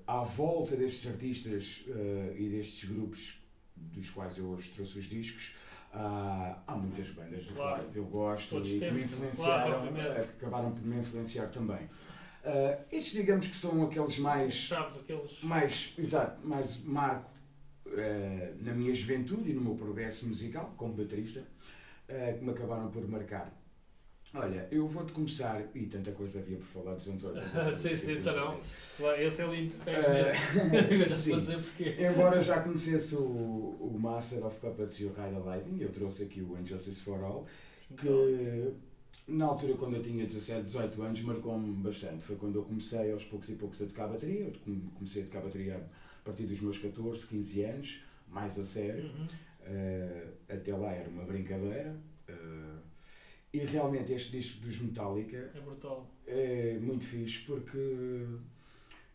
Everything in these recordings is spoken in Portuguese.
À volta destes artistas e destes grupos dos quais eu hoje trouxe os discos, há muitas bandas de Claro. que eu gosto Todos e que me temos, influenciaram, claro, obviamente. que acabaram por me influenciar também. Estes, digamos que são aqueles mais Chave, aqueles. exato, mais marco na minha juventude e no meu progresso musical como baterista, que me acabaram por marcar. Olha, eu vou-te começar, e tanta coisa havia por falar dos anos 80. Sim, então não. Esse é lindo. Sim. Vou dizer porquê. Embora eu já conhecesse o Master of Puppets e o Ride the Lightning, eu trouxe aqui o Injustice for All, que na altura, quando eu tinha 17, 18 anos, marcou-me bastante. Foi quando eu comecei aos poucos e poucos a tocar bateria. Eu comecei a tocar bateria a partir dos meus 14, 15 anos, mais a sério. Até lá era uma brincadeira. E realmente este disco dos Metallica é brutal. É muito fixe porque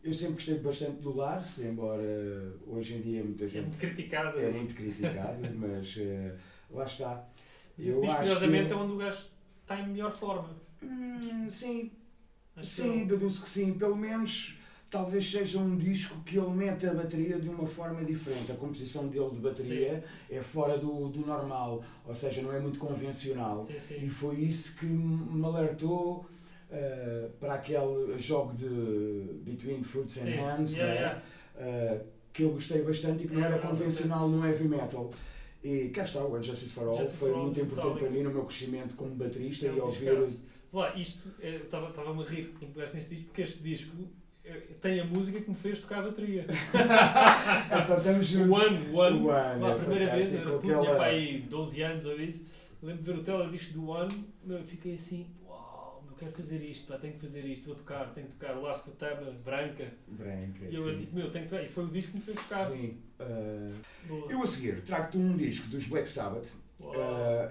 eu sempre gostei bastante do Lars, embora hoje em dia muita gente é muito criticado. É muito criticado, mas lá está. Mas esse disco, curiosamente, é onde o gajo está em melhor forma. Sim, deduzo que sim. Pelo menos talvez seja um disco que ele mete a bateria de uma forma diferente. A composição dele de bateria é fora do normal, ou seja, não é muito convencional. Sim. E foi isso que me alertou para aquele jogo de Between Fruits and Hands, que eu gostei bastante e que não era convencional no heavy metal. E cá está, o Injustice for All foi muito importante para mim no meu crescimento como baterista e ouvir... Isto, estava-me a rir quando pegaste neste disco, porque este disco tem a música que me fez tocar a bateria. Então estamos juntos. O One. A é primeira vez, eu tinha para aí 12 anos ou isso, lembro de ver o teledisco do One, fiquei assim, uau, eu quero fazer isto, tenho que fazer isto, tenho que tocar o Last Tama, branca. E eu disse, tenho que tocar, e foi o disco que me fez tocar. Sim. Eu a seguir trago-te um disco dos Black Sabbath.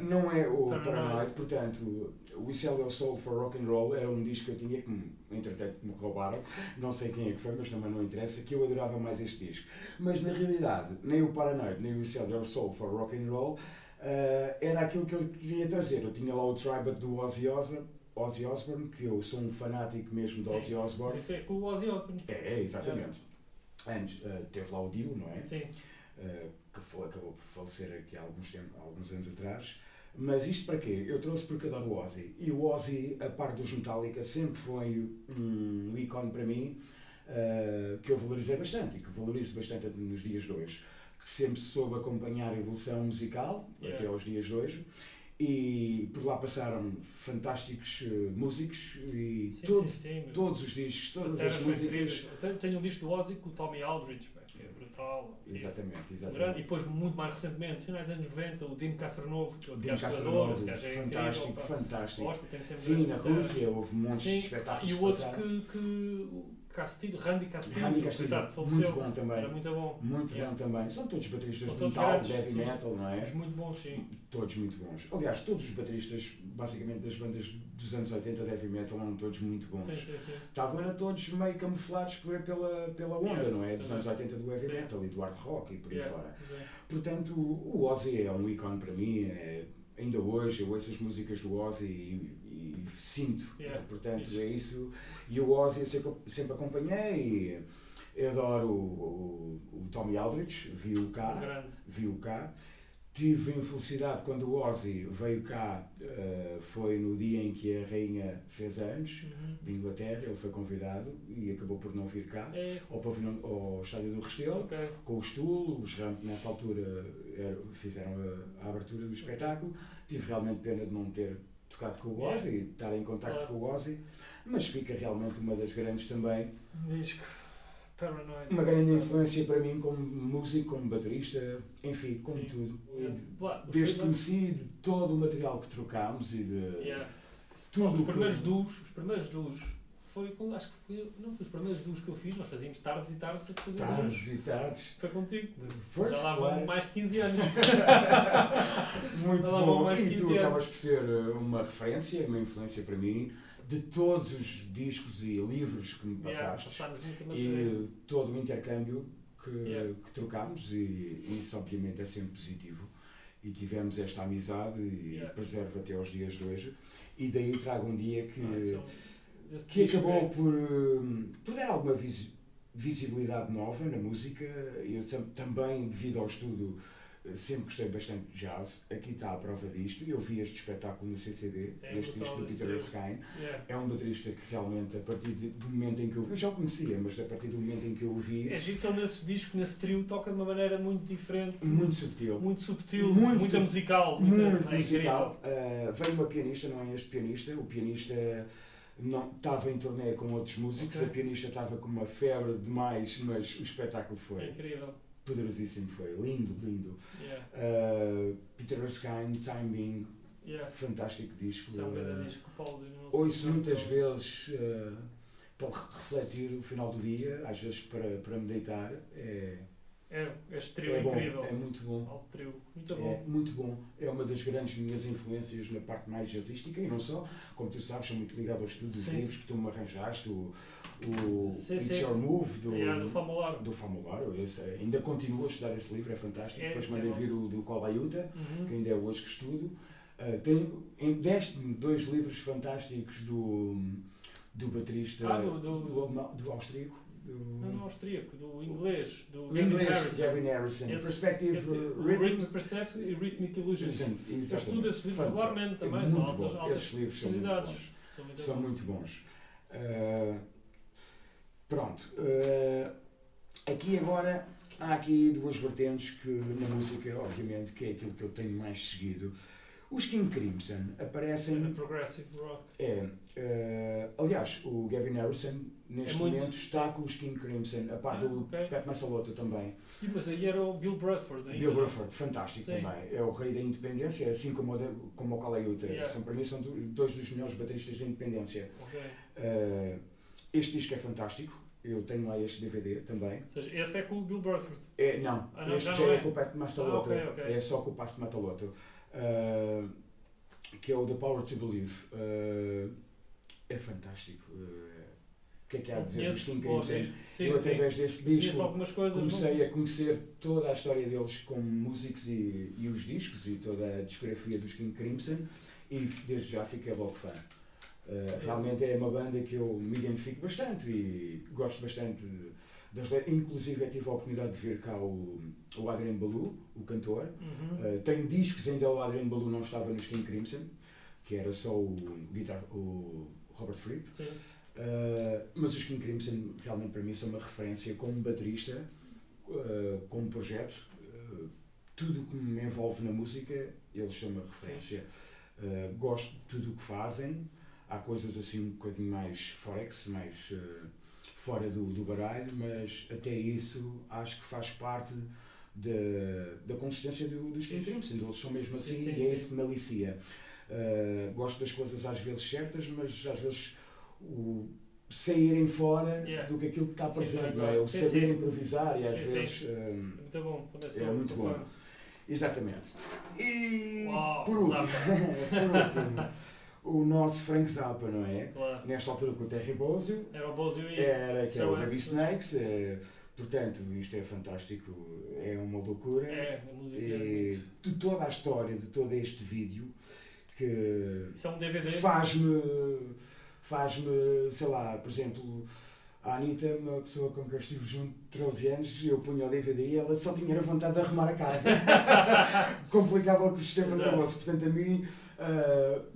Não é o Paranoid, portanto, o We Sell Your Soul for Rock and Roll era um disco que eu tinha, que entretanto me roubaram, não sei quem é que foi, mas também não interessa, que eu adorava mais este disco. Mas na realidade, nem o Paranoid, nem o We Sell Your Soul for Rock and Roll era aquilo que eu queria trazer. Eu tinha lá o Tribute do Ozzy Osbourne, que eu sou um fanático mesmo de Ozzy Osbourne. Mas isso é com o Ozzy Osbourne. Exatamente. Antes teve lá o Dio, não é? Sim. Que acabou por falecer aqui há alguns anos atrás. Mas isto para quê? Eu trouxe porque adoro o Ozzy. E o Ozzy, a par dos Metallica, sempre foi um ícone para mim que eu valorizei bastante e que valorizo bastante nos dias de hoje. Que sempre soube acompanhar a evolução musical até aos dias de hoje. E por lá passaram fantásticos músicos e todos os discos, todas as músicas. Tenho um disco do Ozzy com o Tommy Aldridge, que é brutal. Exatamente. E depois, muito mais recentemente, finais dos anos 90, o Dino Castronovo, que é o Dino Castronovo, fantástico. Gosto, sempre sim, na Rússia houve montes de espetáculos. E o outro Randy Castillo, muito bom também. Era muito bom. Muito bom também. São todos bateristas de metal, de heavy metal, não é? Mas muito bons, sim. Todos muito bons. Aliás, todos os bateristas, basicamente das bandas dos anos 80 de heavy metal, eram todos muito bons. Sim. Estavam todos meio camuflados pela onda, não é? Dos anos 80 do heavy metal e do hard rock e por aí fora. Portanto, o Ozzy é um ícone para mim. Ainda hoje eu ouço as músicas do Ozzy e sinto. Portanto, é isso. E o Ozzy eu sempre acompanhei e adoro o Tommy Aldridge, vi-o cá. Tive a infelicidade quando o Ozzy veio cá, foi no dia em que a rainha fez anos, de Inglaterra, ele foi convidado e acabou por não vir cá, ao estádio do Restelo, com o Stool, os Ramp nessa altura fizeram a abertura do espetáculo. Tive realmente pena de não ter tocado com o Ozzy e de estar em contacto com o Ozzy, mas fica realmente uma das grandes também. Disco Paranoid. Uma grande influência para mim como músico, como baterista, enfim, como tudo. Desde que conheci de todo o material que trocámos e de tudo. Os primeiros duos foi quando acho que não foi os primeiros duos que eu fiz, nós fazíamos tardes e tardes a fazer tardes. Foi contigo. Já lá vão mais de 15 anos. Muito bom. E tu acabas por ser uma referência, uma influência para mim, de todos os discos e livros que me passaste e todo o intercâmbio que trocámos e isso obviamente é sempre positivo e tivemos esta amizade e preservo até aos dias de hoje e daí trago um dia que acabou por dar alguma visibilidade nova na música. Eu também, devido ao estudo, sempre gostei bastante de jazz. Aqui está a prova disto. Eu vi este espetáculo no CCD, este disco do Peter Erskine. É um baterista que realmente, a partir do momento em que eu vi, eu já o conhecia, mas a partir do momento em que eu o vi... É giro que ele nesse disco, nesse trio, toca de uma maneira muito diferente. Muito subtil. Muito musical. Muito musical. Veio uma pianista, não é este pianista. O pianista não estava em turnê com outros músicos. A pianista estava com uma febre demais, mas o espetáculo foi... É incrível. Poderosíssimo, foi lindo. Peter Erskine, Timing, fantástico disco. Ouço muitas vezes para refletir o final do dia, às vezes para me deitar. Este trio é incrível. É muito bom. Alto trio. Muito bom. É muito bom. É uma das grandes minhas influências na parte mais jazzística e não só. Como tu sabes, sou muito ligado ao estudo dos livros que tu me arranjaste. It's Your Move do Famularo. Ainda continuo a estudar esse livro, é fantástico. Depois mandei vir o do Colaiuta, que ainda é hoje que estudo. Deste-me 2 livros fantásticos do baterista do austríaco. Não austríaco, do inglês, do Gavin Harrison. Perspective e Rhythmic Illusions. Eu estudo esses livros regularmente também, são altas esses livros são muito bons. Pronto. Aqui agora há aqui 2 vertentes que na música, obviamente, que é aquilo que eu tenho mais seguido. Os King Crimson aparecem... Progressive rock. Aliás, o Gavin Harrison neste momento está com os King Crimson, a par do Pat Massarotta também. Mas aí era o Bill Bruford ainda. Bill Bruford, fantástico também. É o rei da independência, assim como o Colaiuta. Para mim são 2 dos melhores bateristas da independência. Este disco é fantástico. Eu tenho lá este DVD também. Ou seja, esse é com o Bill Bruford? Não, este já é com o Pat Massarotta. É só com o Pat Massarotta. Que é o The Power to Believe. É fantástico. O que é que há a dizer dos King Crimson? Eu, através deste disco, comecei a conhecer toda a história deles como músicos e os discos e toda a discografia dos King Crimson e desde já fiquei logo fã. Realmente é uma banda que eu me identifico bastante e gosto bastante das letras. Inclusive eu tive a oportunidade de ver cá o Adrian Belew, o cantor. Tenho discos, ainda o Adrian Belew não estava nos King Crimson, que era só o Robert Fripp. Mas os King Crimson realmente para mim são uma referência como baterista, como projeto. Tudo que me envolve na música, eles são uma referência. Gosto de tudo o que fazem. Há coisas assim um bocadinho mais forex, mais fora do baralho, mas até isso acho que faz parte da consistência dos King Crimson. Eles são mesmo assim e é isso que me alicia. Gosto das coisas às vezes certas, mas às vezes saírem fora do que aquilo que está presente, não é? O saber improvisar e às vezes muito bom, é muito bom. Exatamente. E por último, o nosso Frank Zappa, não é? Claro. Nesta altura com o Terry Bozzio. Era o Bozzio que é o Baby Snakes. Portanto, isto é fantástico, é uma loucura. A música de toda a história, de todo este vídeo, que isso é um DVD? faz-me, sei lá, por exemplo, a Anitta, uma pessoa com quem eu estive junto 13 anos, eu punha o DVD e ela só tinha a vontade de arrumar a casa. Complicava o sistema nervoso. Portanto, a mim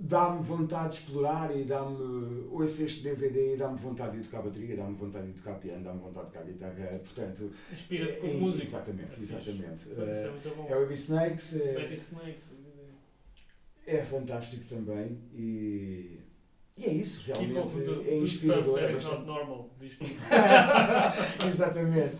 dá-me vontade de explorar e ouço este DVD e dá-me vontade de tocar bateria, dá-me vontade de tocar piano, dá-me vontade de tocar guitarra. Portanto, inspira-te com música. Exatamente. É muito bom. É o Baby Snakes. Baby Snakes. É fantástico também e é isso, realmente. É inspirador. É bastante normal. Exatamente.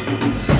Tchau.